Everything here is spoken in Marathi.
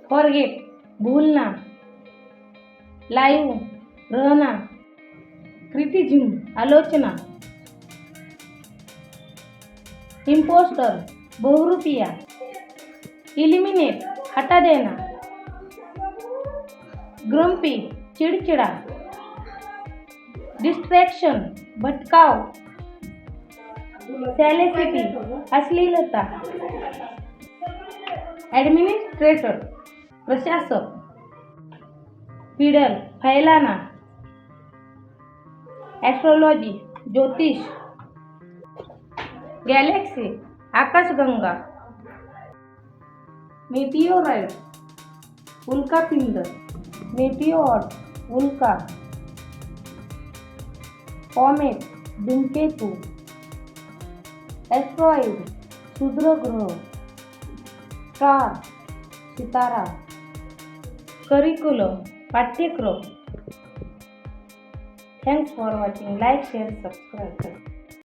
फॉरगेट भूलना, लाइव रहना, क्रिटिसिज्म आलोचना, इम्पोस्टर बहुरूपिया, इलिमिनेट हटा देना, ग्रम्पी चिड़चिड़ा, डिस्ट्रैक्शन भटकाव, सैलेसिटी अश्लीलता, एडमिनिस्ट्रेटर प्रशासक, पीडल फैलाना, एस्ट्रोलॉजी ज्योतिष, गैलेक्सी आकाशगंगा, मेटिओराइड उल्कापिंड, मेटिओर उल्का, कॉमेट धूमकेतु, एस्ट्रॉइड क्षुद्रग्रह, स्टार सितारा, करिकुलम पाठ्यक्रम. Thanks for watching. Like share subscribe करा.